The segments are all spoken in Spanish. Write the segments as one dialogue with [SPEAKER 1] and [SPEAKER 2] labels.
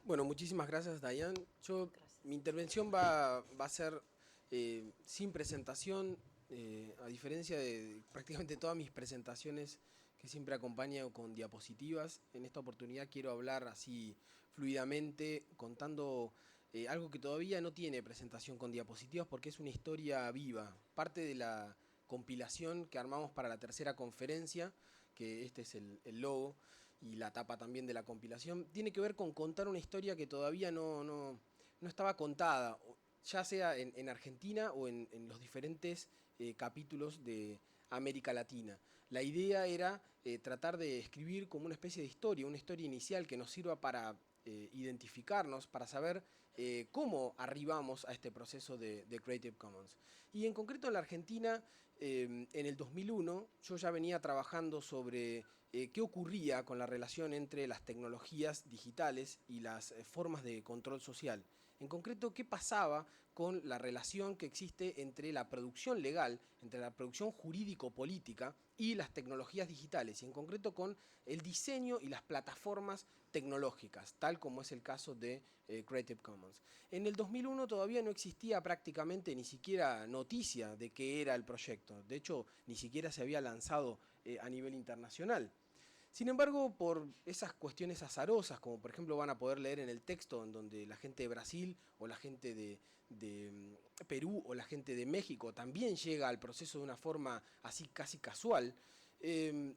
[SPEAKER 1] Bueno, muchísimas gracias, Dayan.
[SPEAKER 2] Gracias.
[SPEAKER 1] Mi intervención va a ser sin presentación, a diferencia de prácticamente todas mis presentaciones que siempre acompaño con diapositivas. En esta oportunidad quiero hablar así fluidamente, contando algo que todavía no tiene presentación con diapositivas porque es una historia viva, parte de la compilación que armamos para la tercera conferencia, que este es el logo y la tapa también de la compilación, tiene que ver con contar una historia que todavía no estaba contada, ya sea en Argentina o en los diferentes capítulos de América Latina. La idea era tratar de escribir como una especie de historia, una historia inicial que nos sirva para identificarnos, para saber cómo arribamos a este proceso de Creative Commons. Y en concreto en la Argentina, en el 2001, yo ya venía trabajando sobre qué ocurría con la relación entre las tecnologías digitales y las formas de control social. En concreto, qué pasaba con la relación que existe entre la producción legal, entre la producción jurídico-política y las tecnologías digitales, y en concreto con el diseño y las plataformas tecnológicas, tal como es el caso de Creative Commons. En el 2001 todavía no existía prácticamente ni siquiera noticia de qué era el proyecto. De hecho, ni siquiera se había lanzado a nivel internacional. Sin embargo, por esas cuestiones azarosas, como por ejemplo van a poder leer en el texto en donde la gente de Brasil o la gente de Perú o la gente de México también llega al proceso de una forma así casi casual, eh,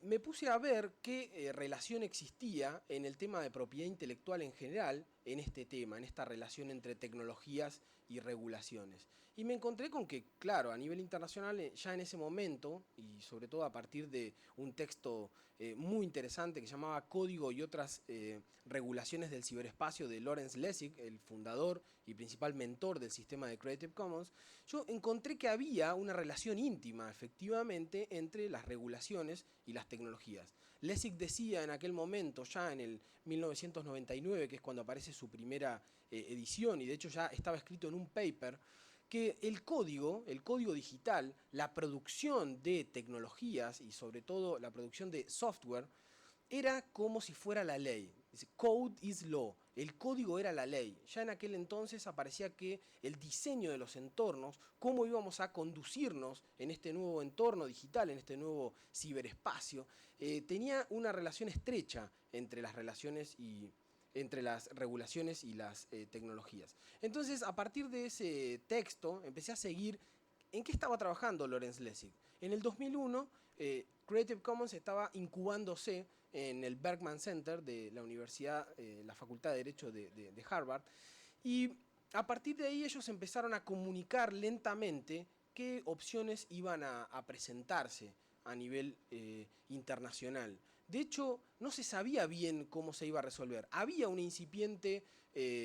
[SPEAKER 1] me puse a ver qué relación existía en el tema de propiedad intelectual en general, en este tema, en esta relación entre tecnologías y regulaciones. Y me encontré con que, claro, a nivel internacional, ya en ese momento, y sobre todo a partir de un texto muy interesante que se llamaba Código y otras regulaciones del ciberespacio de Lawrence Lessig, el fundador y principal mentor del sistema de Creative Commons, yo encontré que había una relación íntima, efectivamente, entre las regulaciones y las tecnologías. Lessig decía en aquel momento, ya en el 1999, que es cuando aparece su primera edición, y de hecho ya estaba escrito en un paper, que el código digital, la producción de tecnologías y sobre todo la producción de software, era como si fuera la ley. Dice, code is law. El código era la ley. Ya en aquel entonces aparecía que el diseño de los entornos, cómo íbamos a conducirnos en este nuevo entorno digital, en este nuevo ciberespacio, tenía una relación estrecha entre las relaciones y entre las regulaciones y las tecnologías. Entonces, a partir de ese texto, empecé a seguir ¿en qué estaba trabajando Lawrence Lessig? En el 2001, Creative Commons estaba incubándose en el Berkman Center de la Universidad, la Facultad de Derecho de Harvard, y a partir de ahí ellos empezaron a comunicar lentamente qué opciones iban a presentarse a nivel internacional. De hecho, no se sabía bien cómo se iba a resolver. Había una incipiente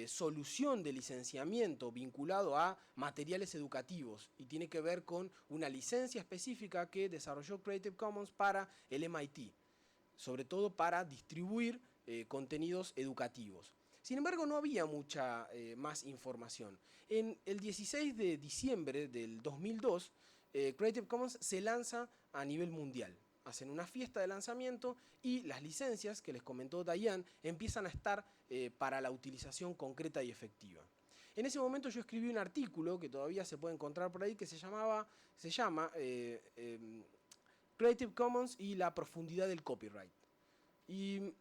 [SPEAKER 1] solución de licenciamiento vinculado a materiales educativos y tiene que ver con una licencia específica que desarrolló Creative Commons para el MIT, sobre todo para distribuir contenidos educativos. Sin embargo, no había mucha más información. En el 16 de diciembre del 2002, Creative Commons se lanza a nivel mundial. Hacen una fiesta de lanzamiento y las licencias que les comentó Dayan empiezan a estar para la utilización concreta y efectiva. En ese momento yo escribí un artículo que todavía se puede encontrar por ahí que se llama Creative Commons y la profundidad del copyright. Y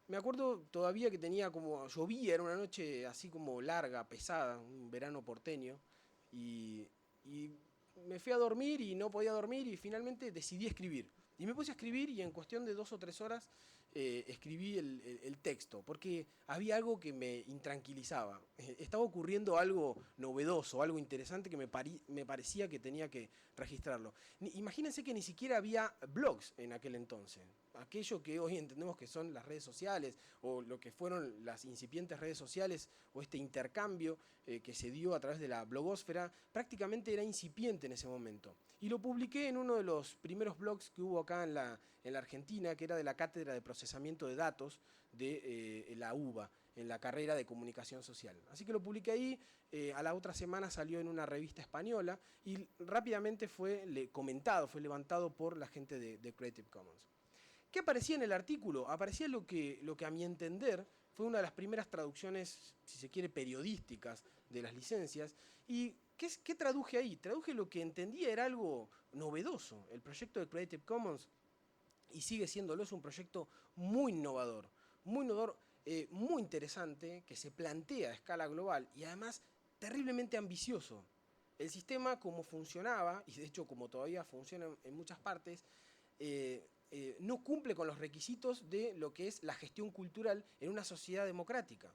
[SPEAKER 1] me acuerdo todavía que tenía como, llovía, era una noche así como larga, pesada, un verano porteño, y me fui a dormir y no podía dormir y finalmente decidí escribir. Y me puse a escribir y en cuestión de 2 o 3 horas escribí el texto, porque había algo que me intranquilizaba. Estaba ocurriendo algo novedoso, algo interesante que me parecía que tenía que registrarlo. Imagínense que ni siquiera había blogs en aquel entonces. Aquello que hoy entendemos que son las redes sociales o lo que fueron las incipientes redes sociales o este intercambio que se dio a través de la blogósfera prácticamente era incipiente en ese momento. Y lo publiqué en uno de los primeros blogs que hubo acá en la Argentina, que era de la Cátedra de Procesamiento de Datos de la UBA, en la carrera de Comunicación Social. Así que lo publiqué ahí, a la otra semana salió en una revista española y rápidamente fue comentado, fue levantado por la gente de Creative Commons. ¿Qué aparecía en el artículo? Aparecía lo que a mi entender fue una de las primeras traducciones, si se quiere, periodísticas de las licencias. ¿Y qué traduje ahí? Traduje lo que entendía era algo novedoso. El proyecto de Creative Commons, y sigue siéndolo, es un proyecto muy innovador, muy interesante, que se plantea a escala global y además terriblemente ambicioso. El sistema como funcionaba, y de hecho como todavía funciona en muchas partes, no cumple con los requisitos de lo que es la gestión cultural en una sociedad democrática.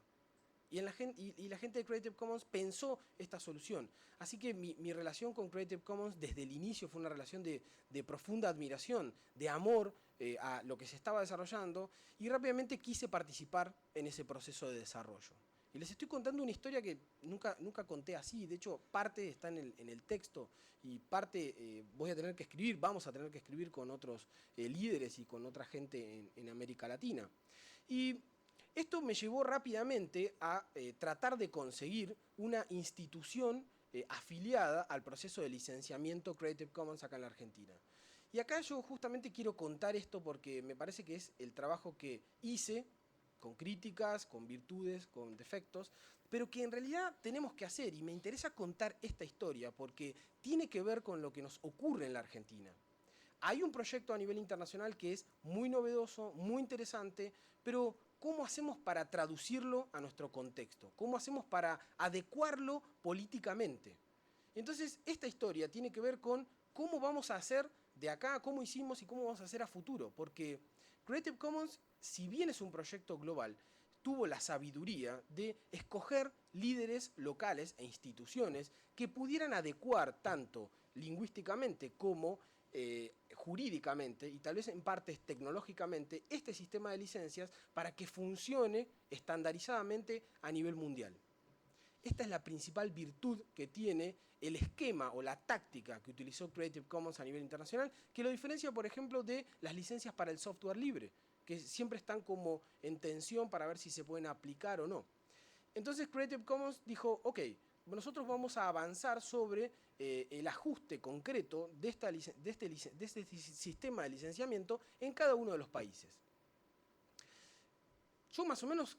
[SPEAKER 1] Y la gente de Creative Commons pensó esta solución. Así que mi relación con Creative Commons desde el inicio fue una relación de profunda admiración, de amor a lo que se estaba desarrollando, y rápidamente quise participar en ese proceso de desarrollo. Y les estoy contando una historia que nunca conté así. De hecho, parte está en el texto y parte vamos a tener que escribir con otros líderes y con otra gente en América Latina. Y esto me llevó rápidamente a tratar de conseguir una institución afiliada al proceso de licenciamiento Creative Commons acá en la Argentina. Y acá yo justamente quiero contar esto porque me parece que es el trabajo que hice, con críticas, con virtudes, con defectos, pero que en realidad tenemos que hacer, y me interesa contar esta historia porque tiene que ver con lo que nos ocurre en la Argentina. Hay un proyecto a nivel internacional que es muy novedoso, muy interesante, pero ¿cómo hacemos para traducirlo a nuestro contexto? ¿Cómo hacemos para adecuarlo políticamente? Entonces, esta historia tiene que ver con cómo vamos a hacer de acá, cómo hicimos y cómo vamos a hacer a futuro. Porque Creative Commons, si bien es un proyecto global, tuvo la sabiduría de escoger líderes locales e instituciones que pudieran adecuar tanto lingüísticamente como jurídicamente y tal vez en partes tecnológicamente este sistema de licencias para que funcione estandarizadamente a nivel mundial. Esta es la principal virtud que tiene el esquema o la táctica que utilizó Creative Commons a nivel internacional, que lo diferencia, por ejemplo, de las licencias para el software libre, que siempre están como en tensión para ver si se pueden aplicar o no. Entonces Creative Commons dijo, ok, nosotros vamos a avanzar sobre el ajuste concreto de este sistema de licenciamiento en cada uno de los países. Yo más o menos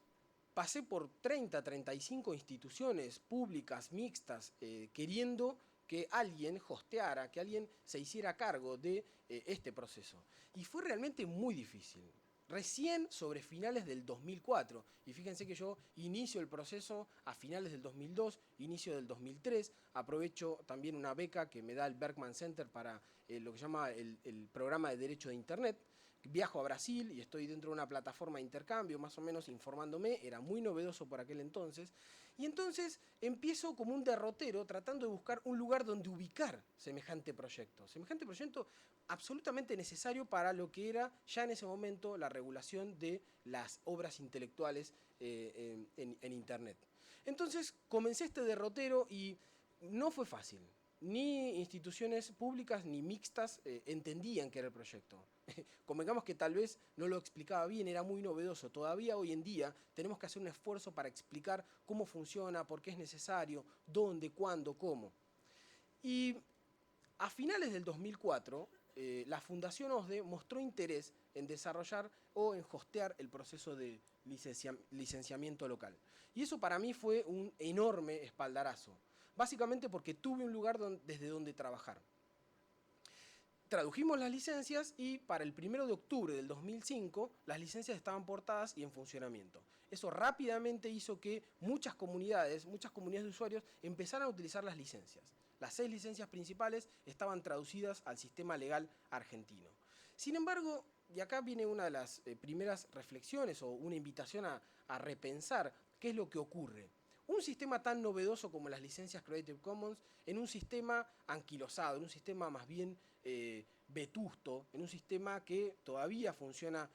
[SPEAKER 1] pasé por 35 instituciones públicas, mixtas, queriendo que alguien hosteara, que alguien se hiciera cargo de este proceso. Y fue realmente muy difícil. Recién sobre finales del 2004, y fíjense que yo inicio el proceso a finales del 2002, inicio del 2003, aprovecho también una beca que me da el Berkman Center para lo que se llama el programa de Derecho de Internet. Viajo a Brasil y estoy dentro de una plataforma de intercambio, más o menos informándome, era muy novedoso por aquel entonces, y entonces empiezo como un derrotero tratando de buscar un lugar donde ubicar semejante proyecto absolutamente necesario para lo que era ya en ese momento la regulación de las obras intelectuales en Internet. Entonces comencé este derrotero y no fue fácil. Ni instituciones públicas ni mixtas entendían qué era el proyecto. Convengamos que tal vez no lo explicaba bien, era muy novedoso. Todavía hoy en día tenemos que hacer un esfuerzo para explicar cómo funciona, por qué es necesario, dónde, cuándo, cómo. Y a finales del 2004, la Fundación OSDE mostró interés en desarrollar o en hostear el proceso de licenciamiento local. Y eso para mí fue un enorme espaldarazo. Básicamente porque tuve un lugar desde donde trabajar. Tradujimos las licencias y para el 1 de octubre del 2005 las licencias estaban portadas y en funcionamiento. Eso rápidamente hizo que muchas comunidades de usuarios empezaran a utilizar las licencias. Las 6 licencias principales estaban traducidas al sistema legal argentino. Sin embargo, y acá viene una de las primeras reflexiones o una invitación a repensar qué es lo que ocurre. Un sistema tan novedoso como las licencias Creative Commons en un sistema anquilosado, en un sistema más bien vetusto, en un sistema que todavía funciona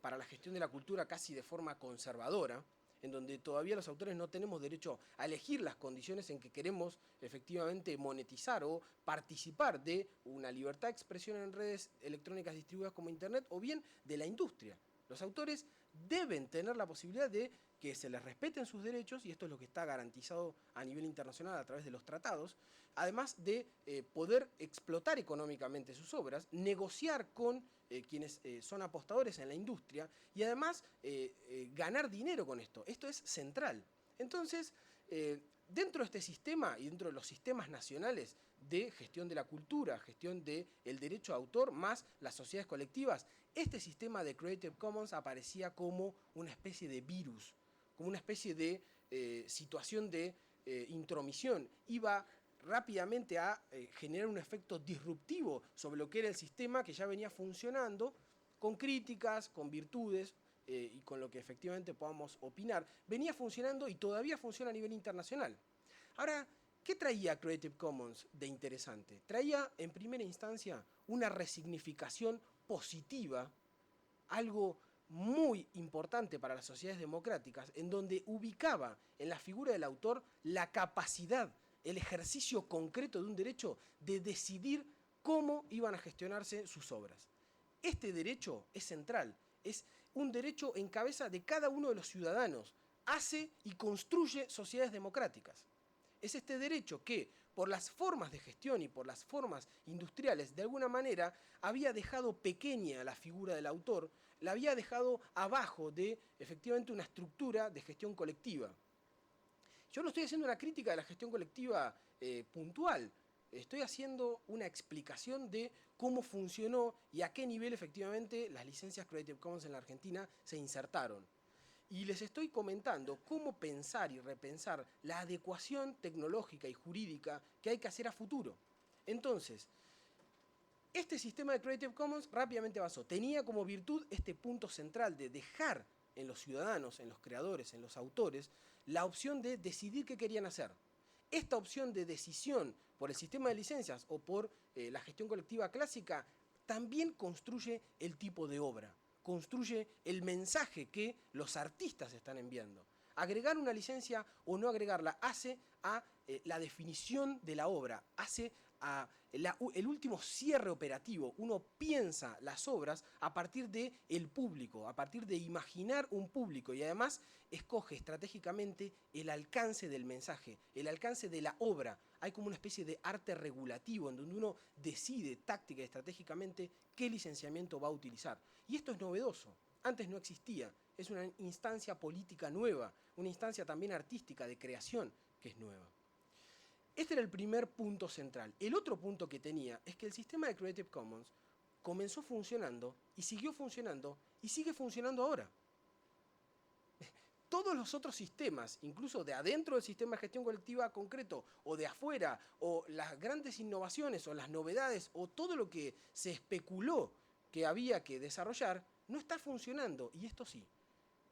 [SPEAKER 1] para la gestión de la cultura casi de forma conservadora, en donde todavía los autores no tenemos derecho a elegir las condiciones en que queremos efectivamente monetizar o participar de una libertad de expresión en redes electrónicas distribuidas como Internet o bien de la industria. Los autores deben tener la posibilidad de que se les respeten sus derechos, y esto es lo que está garantizado a nivel internacional a través de los tratados, además de poder explotar económicamente sus obras, negociar con quienes son apostadores en la industria y además ganar dinero con esto. Esto es central. Entonces, dentro de este sistema y dentro de los sistemas nacionales de gestión de la cultura, gestión del derecho de autor, más las sociedades colectivas, este sistema de Creative Commons aparecía como una especie de virus, como una especie de situación de intromisión. Iba rápidamente a generar un efecto disruptivo sobre lo que era el sistema que ya venía funcionando, con críticas, con virtudes, y con lo que efectivamente podamos opinar, venía funcionando y todavía funciona a nivel internacional. Ahora, ¿qué traía Creative Commons de interesante? Traía, en primera instancia, una resignificación positiva, algo muy importante para las sociedades democráticas, en donde ubicaba en la figura del autor la capacidad, el ejercicio concreto de un derecho de decidir cómo iban a gestionarse sus obras. Este derecho es central, es un derecho en cabeza de cada uno de los ciudadanos, hace y construye sociedades democráticas. Es este derecho que, por las formas de gestión y por las formas industriales, de alguna manera había dejado pequeña la figura del autor, la había dejado abajo de, efectivamente, una estructura de gestión colectiva. Yo no estoy haciendo una crítica de la gestión colectiva puntual, estoy haciendo una explicación de cómo funcionó y a qué nivel efectivamente las licencias Creative Commons en la Argentina se insertaron. Y les estoy comentando cómo pensar y repensar la adecuación tecnológica y jurídica que hay que hacer a futuro. Entonces, este sistema de Creative Commons rápidamente avanzó. Tenía como virtud este punto central de dejar en los ciudadanos, en los creadores, en los autores, la opción de decidir qué querían hacer. Esta opción de decisión por el sistema de licencias o por la gestión colectiva clásica también construye el tipo de obra, construye el mensaje que los artistas están enviando. Agregar una licencia o no agregarla hace a la definición de la obra, hace a el último cierre operativo. Uno piensa las obras a partir del público, a partir de imaginar un público, y además escoge estratégicamente el alcance del mensaje, el alcance de la obra. Hay como una especie de arte regulativo en donde uno decide táctica y estratégicamente qué licenciamiento va a utilizar. Y esto es novedoso. Antes no existía. Es una instancia política nueva, una instancia también artística de creación que es nueva. Este era el primer punto central. El otro punto que tenía es que el sistema de Creative Commons comenzó funcionando y siguió funcionando y sigue funcionando ahora. Todos los otros sistemas, incluso de adentro del sistema de gestión colectiva concreto o de afuera, o las grandes innovaciones o las novedades o todo lo que se especuló que había que desarrollar, no está funcionando, y esto sí.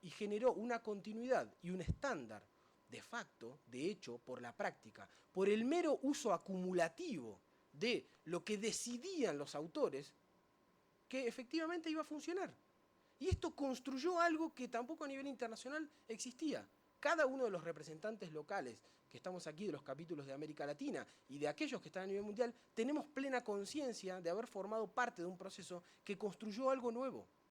[SPEAKER 1] Y generó una continuidad y un estándar de facto, de hecho, por la práctica, por el mero uso acumulativo de lo que decidían los autores, que efectivamente iba a funcionar. Y esto construyó algo que tampoco a nivel internacional existía. Cada uno de los representantes locales que estamos aquí, de los capítulos de América Latina y de aquellos que están a nivel mundial, tenemos plena conciencia de haber formado parte de un proceso que construyó algo nuevo.